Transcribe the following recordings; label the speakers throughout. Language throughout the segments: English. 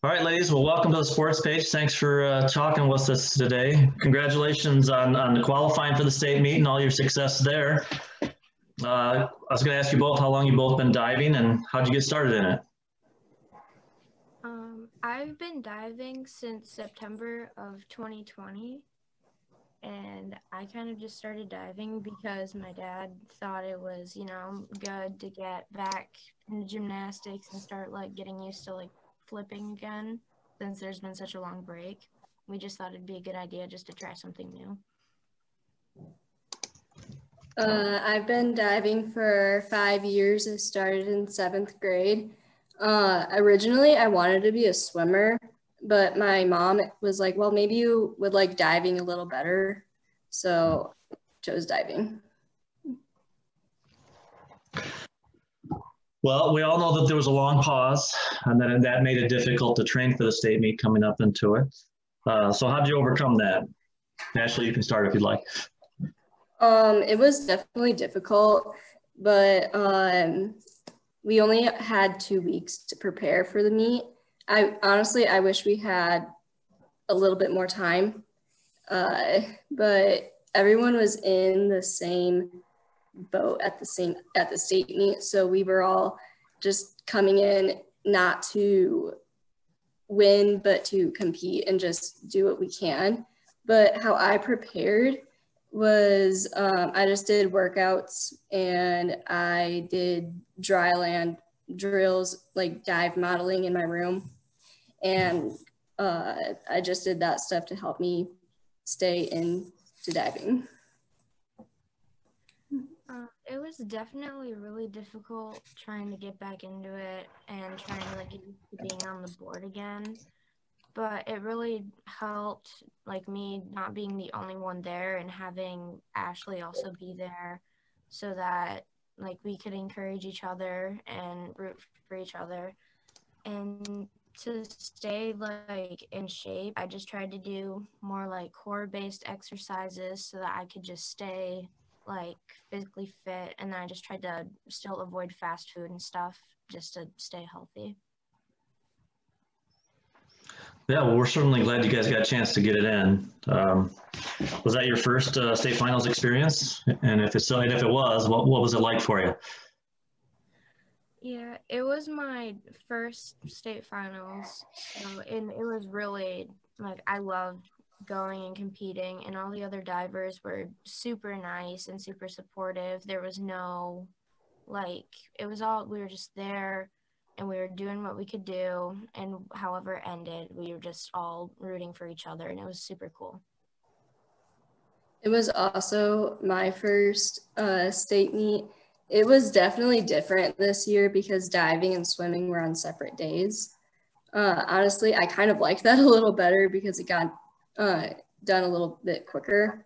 Speaker 1: All right, ladies. Well, welcome to the sports page. Thanks for talking with us today. Congratulations on the qualifying for the state meet and all your success there. I was going to ask you both how long you both been diving and how'd you get started in it?
Speaker 2: I've been diving since September of 2020, and I kind of just started diving because my dad thought it was, good to get back into gymnastics and start getting used to flipping again since there's been such a long break. We just thought it'd be a good idea just to try something new.
Speaker 3: I've been diving for 5 years. I started in 7th grade. Originally, I wanted to be a swimmer, but my mom was like, well, maybe you would like diving a little better. So I chose diving.
Speaker 1: Well, we all know that there was a long pause and then that made it difficult to train for the state meet coming up into it. So how did you overcome that? Ashlee, you can start if you'd like.
Speaker 3: It was definitely difficult, but we only had 2 weeks to prepare for the meet. I wish we had a little bit more time, but everyone was in the same boat at the state meet, so we were all just coming in not to win, but to compete and just do what we can. But how I prepared was I just did workouts and I did dry land drills, like dive modeling in my room. And I just did that stuff to help me stay into diving.
Speaker 2: It was definitely really difficult trying to get back into it and trying to get used to being on the board again. But it really helped, me not being the only one there and having Ashlee also be there so that, we could encourage each other and root for each other. And to stay, in shape, I just tried to do more, core-based exercises so that I could just stay, physically fit. And then I just tried to still avoid fast food and stuff just to stay healthy.
Speaker 1: Yeah, well, we're certainly glad you guys got a chance to get it in. Was that your first state finals experience? And if it was, what was it like for you?
Speaker 2: Yeah, it was my first state finals, and it was really, I loved going and competing, and all the other divers were super nice and super supportive. There was no, it was all, we were just there, and we were doing what we could do, and however it ended, we were just all rooting for each other, and it was super cool.
Speaker 3: It was also my first state meet. It was definitely different this year because diving and swimming were on separate days. Honestly, I kind of liked that a little better because it got done a little bit quicker.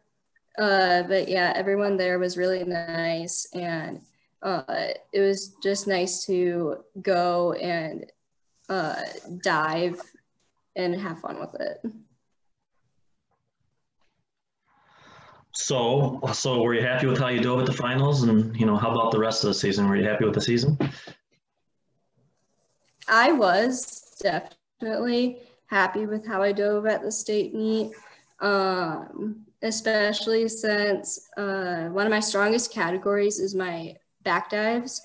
Speaker 3: But yeah, everyone there was really nice, and it was just nice to go and dive and have fun with it.
Speaker 1: So were you happy with how you dove at the finals? And, how about the rest of the season? Were you happy with the season?
Speaker 3: I was definitely happy with how I dove at the state meet, especially since one of my strongest categories is my back dives.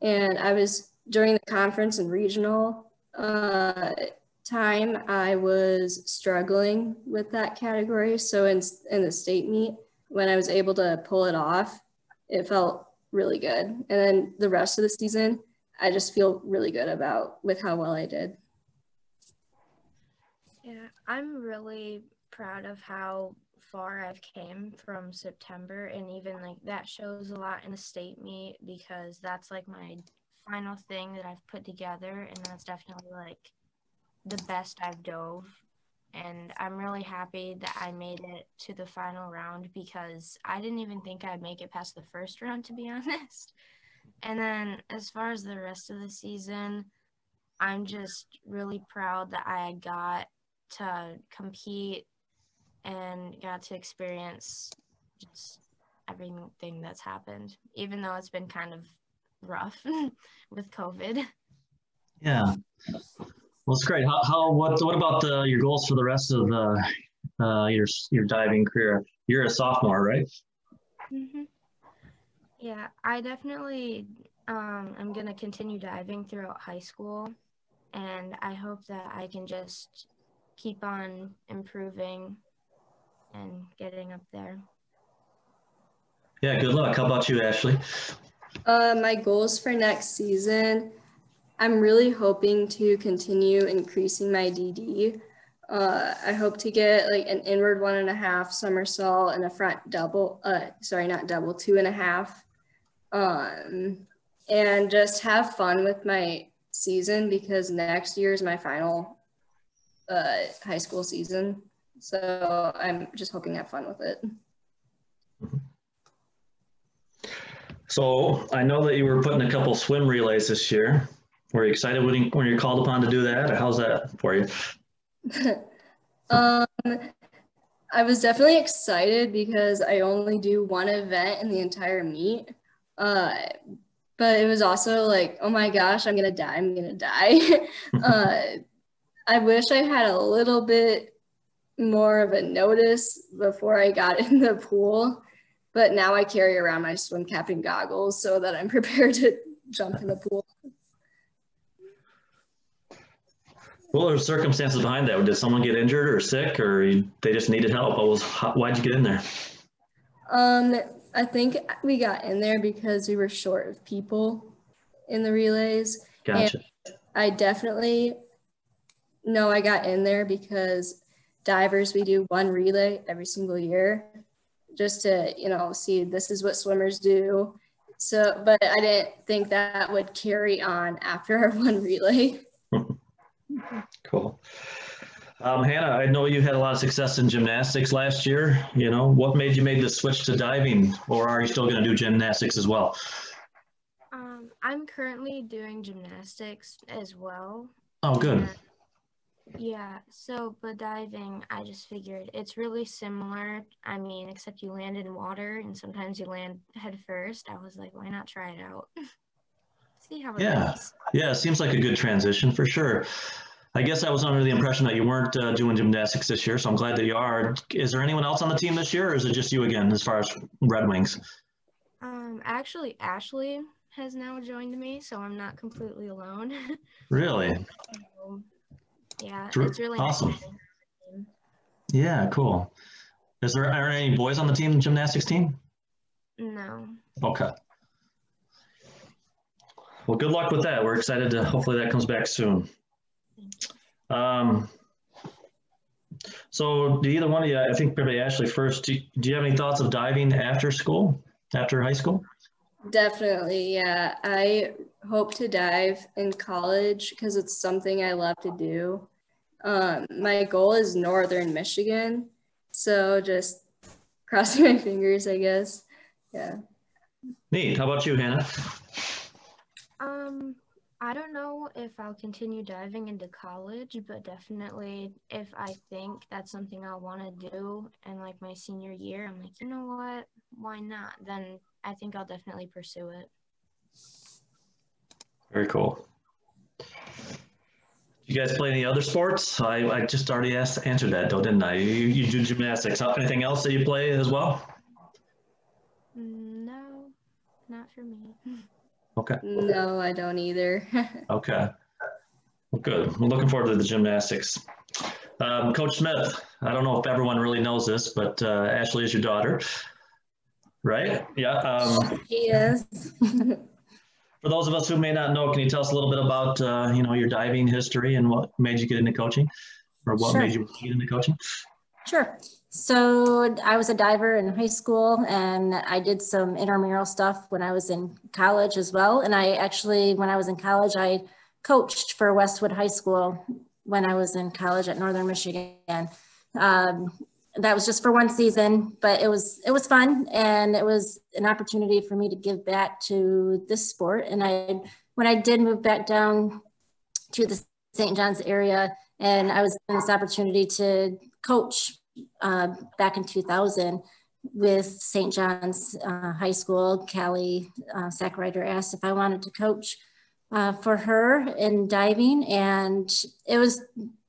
Speaker 3: And I was, during the conference and regional time, I was struggling with that category. So in the state meet, when I was able to pull it off, it felt really good. And then the rest of the season, I just feel really good with how well I did.
Speaker 2: Yeah, I'm really proud of how far I've came from September, and even that shows a lot in the state meet because that's my final thing that I've put together, and that's definitely the best I've dove. And I'm really happy that I made it to the final round because I didn't even think I'd make it past the first round, to be honest. And then as far as the rest of the season, I'm just really proud that I got to compete and got to experience just everything that's happened, even though it's been kind of rough with COVID.
Speaker 1: Yeah. Well, it's great. What about your goals for the rest of your diving career? You're a sophomore, right?
Speaker 2: Mm-hmm. Yeah, I definitely am going to continue diving throughout high school, and I hope that I can just keep on improving and getting up there.
Speaker 1: Yeah, good luck. How about you, Ashlee?
Speaker 3: My goals for next season, I'm really hoping to continue increasing my DD. I hope to get like an inward 1.5 somersault and a front double, sorry, not double, 2.5. And just have fun with my season because next year is my final high school season. So I'm just hoping to have fun with it.
Speaker 1: So I know that you were putting a couple swim relays this year. Were you excited when you're called upon to do that? Or how's that for you?
Speaker 3: I was definitely excited because I only do one event in the entire meet. But it was also like, oh my gosh, I'm gonna die. I wish I had a little bit more of a notice before I got in the pool, but now I carry around my swim cap and goggles so that I'm prepared to jump in the pool.
Speaker 1: What were the circumstances behind that? Did someone get injured or sick, or they just needed help? Why'd you get in there?
Speaker 3: I think we got in there because we were short of people in the relays.
Speaker 1: Gotcha.
Speaker 3: And I definitely know I got in there because divers, we do one relay every single year just to, see this is what swimmers do. So, but I didn't think that would carry on after our one relay.
Speaker 1: Cool. Hannah, I know you had a lot of success in gymnastics last year. What made you make the switch to diving, or are you still going to do gymnastics as well?
Speaker 2: I'm currently doing gymnastics as well.
Speaker 1: Oh, good.
Speaker 2: Yeah, but diving, I just figured it's really similar. I mean, except you land in water and sometimes you land head first. I was like, why not try it out? See how it goes.
Speaker 1: Yeah, it seems like a good transition for sure. I guess I was under the impression that you weren't doing gymnastics this year, so I'm glad that you are. Is there anyone else on the team this year, or is it just you again as far as Redwings?
Speaker 2: Actually, Ashlee has now joined me, so I'm not completely alone.
Speaker 1: Really?
Speaker 2: Yeah, it's really
Speaker 1: awesome.
Speaker 2: Nice.
Speaker 1: Yeah, cool. Are any boys on the team, the gymnastics team?
Speaker 2: No.
Speaker 1: Okay. Well, good luck with that. We're excited to hopefully that comes back soon. So do either one of you, I think probably Ashlee first, do you have any thoughts of diving after school, after high school?
Speaker 3: Definitely, yeah. I hope to dive in college because it's something I love to do. My goal is Northern Michigan, so just crossing my fingers, I guess. Yeah.
Speaker 1: Neat. How about you, Hannah?
Speaker 2: I don't know if I'll continue diving into college, but definitely if I think that's something I want to do in like my senior year, I'm like, you know what? Why not? Then I think I'll definitely pursue it.
Speaker 1: Very cool. You guys play any other sports? I just already answered that though, didn't I? You do gymnastics. Anything else that you play as well?
Speaker 2: No, not for me.
Speaker 1: Okay.
Speaker 3: No, I don't either.
Speaker 1: Okay. Well, good. I'm looking forward to the gymnastics. Coach Smith, I don't know if everyone really knows this, but Ashlee is your daughter, right? Yeah.
Speaker 3: Yes.
Speaker 1: For those of us who may not know, can you tell us a little bit about, your diving history and what made you get into coaching, or what made you get into coaching?
Speaker 4: Sure. So I was a diver in high school, and I did some intramural stuff when I was in college as well. And I actually, when I was in college, I coached for Westwood High School when I was in college at Northern Michigan. That was just for one season, but it was fun, and it was an opportunity for me to give back to this sport. And when I did move back down to the St. John's area, and I was given this opportunity to coach back in 2000 with St. John's High School. Callie Sackrider asked if I wanted to coach for her in diving, and it was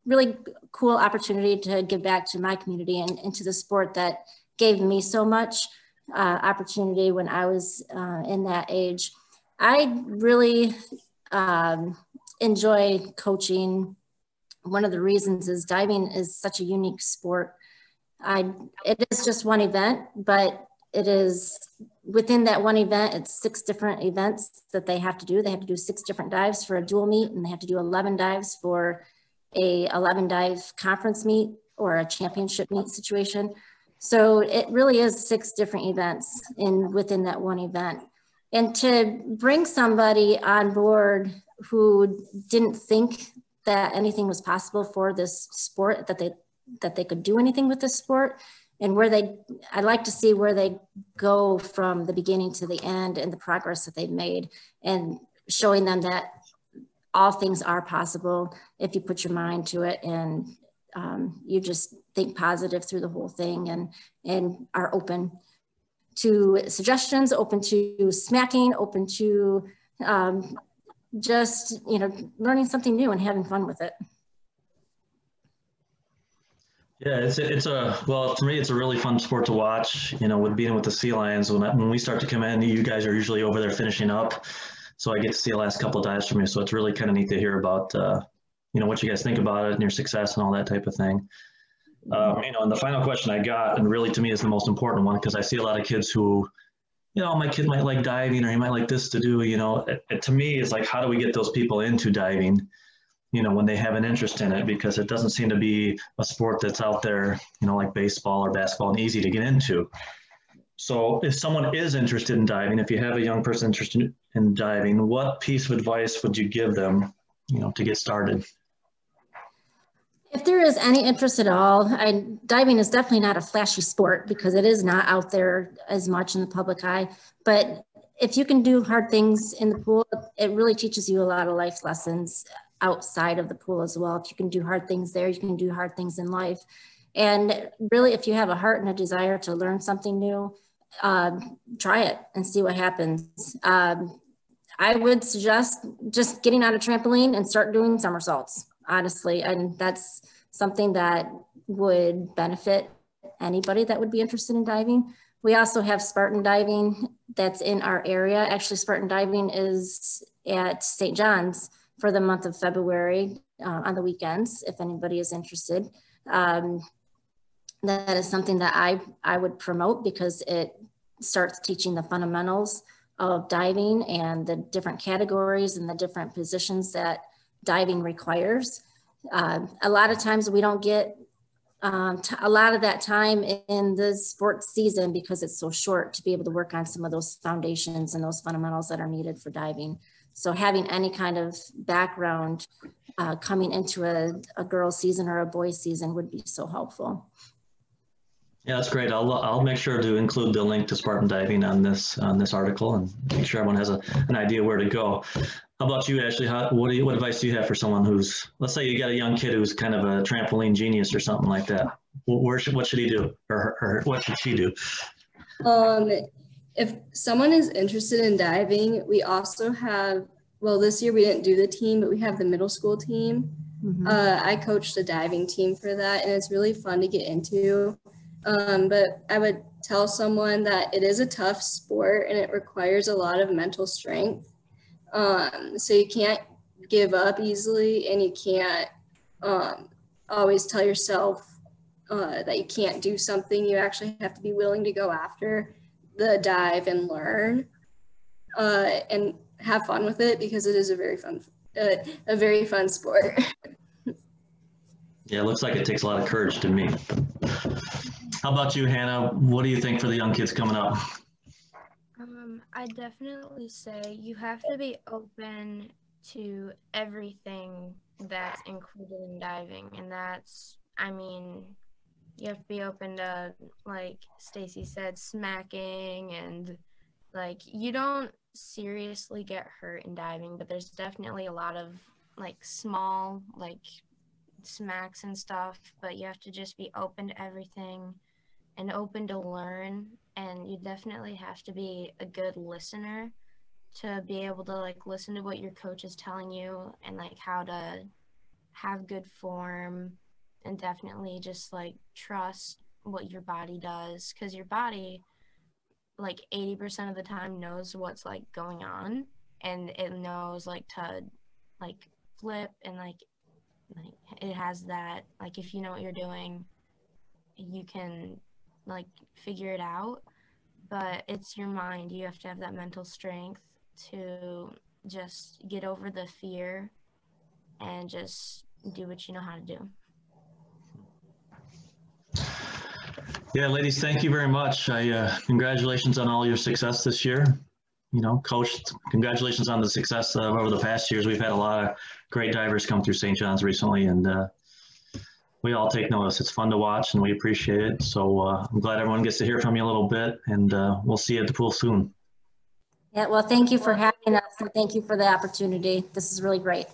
Speaker 4: really cool opportunity to give back to my community and into the sport that gave me so much opportunity when I was in that age. I really enjoy coaching. One of the reasons is diving is such a unique sport. It is just one event, but it is within that one event, it's 6 different events that they have to do. They have to do 6 different dives for a dual meet, and they have to do 11 dives for a 11 dive conference meet or a championship meet situation. So it really is 6 different events within that one event. And to bring somebody on board who didn't think that anything was possible for this sport, that they could do anything with this sport, and I'd like to see where they go from the beginning to the end and the progress that they've made, and showing them that all things are possible if you put your mind to it and you just think positive through the whole thing and are open to suggestions, open to smacking, open to just, learning something new and having fun with it.
Speaker 1: Yeah, well, for me, it's a really fun sport to watch, with being with the Sea Lions. When we start to come in, you guys are usually over there finishing up. So I get to see the last couple of dives from you. So it's really kind of neat to hear about, what you guys think about it and your success and all that type of thing. And the final question I got, and really to me is the most important one, because I see a lot of kids who, my kid might like diving, or he might like this to do, to me, it's like, how do we get those people into diving? When they have an interest in it, because it doesn't seem to be a sport that's out there, like baseball or basketball, and easy to get into. So if someone is interested in diving, if you have a young person interested in diving, what piece of advice would you give them, to get started?
Speaker 4: If there is any interest at all, diving is definitely not a flashy sport because it is not out there as much in the public eye. But if you can do hard things in the pool, it really teaches you a lot of life lessons outside of the pool as well. If you can do hard things there, you can do hard things in life. And really, if you have a heart and a desire to learn something new, try it and see what happens. I would suggest just getting on a trampoline and start doing somersaults, honestly. And that's something that would benefit anybody that would be interested in diving. We also have Spartan diving that's in our area. Actually, Spartan diving is at St. John's for the month of February on the weekends, if anybody is interested. That is something that I would promote because it starts teaching the fundamentals of diving and the different categories and the different positions that diving requires. A lot of times we don't get a lot of that time in the sports season because it's so short to be able to work on some of those foundations and those fundamentals that are needed for diving. So having any kind of background coming into a girls' season or a boys' season would be so helpful.
Speaker 1: Yeah, that's great. I'll make sure to include the link to Spartan diving on this article and make sure everyone has an idea where to go. How about you, Ashley? What advice do you have for someone who's, let's say you got a young kid who's kind of a trampoline genius or something like that? What should he do, or what should she do?
Speaker 3: If someone is interested in diving, we also have, well, this year we didn't do the team, but we have the middle school team. Mm-hmm. I coached the diving team for that, and it's really fun to get into. But I would tell someone that it is a tough sport and it requires a lot of mental strength. So you can't give up easily, and you can't always tell yourself that you can't do something. You actually have to be willing to go after the dive and learn and have fun with it, because it is a very fun sport.
Speaker 1: Yeah, it looks like it takes a lot of courage to me. How about you, Hannah? What do you think for the young kids coming up?
Speaker 2: I definitely say you have to be open to everything that's included in diving. And that's, you have to be open to, like Stacie said, smacking, and you don't seriously get hurt in diving, but there's definitely a lot of small smacks and stuff, but you have to just be open to everything and open to learn. And you definitely have to be a good listener to be able to like listen to what your coach is telling you and like how to have good form, and definitely just like trust what your body does, because your body like 80% of the time knows what's like going on, and it knows like to like flip, and like it has that, like if you know what you're doing, you can like figure it out. But it's your mind. You have to have that mental strength to just get over the fear and just do what you know how to do.
Speaker 1: Yeah, ladies, thank you very much. Congratulations on all your success this year. You know, Coach, congratulations on the success over the past years. We've had a lot of great divers come through St. John's recently, and we all take notice. It's fun to watch, and we appreciate it. So I'm glad everyone gets to hear from you a little bit, and we'll see you at the pool soon.
Speaker 4: Yeah, well, thank you for having us, and thank you for the opportunity. This is really great.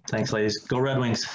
Speaker 1: Thanks, ladies. Go Red Wings.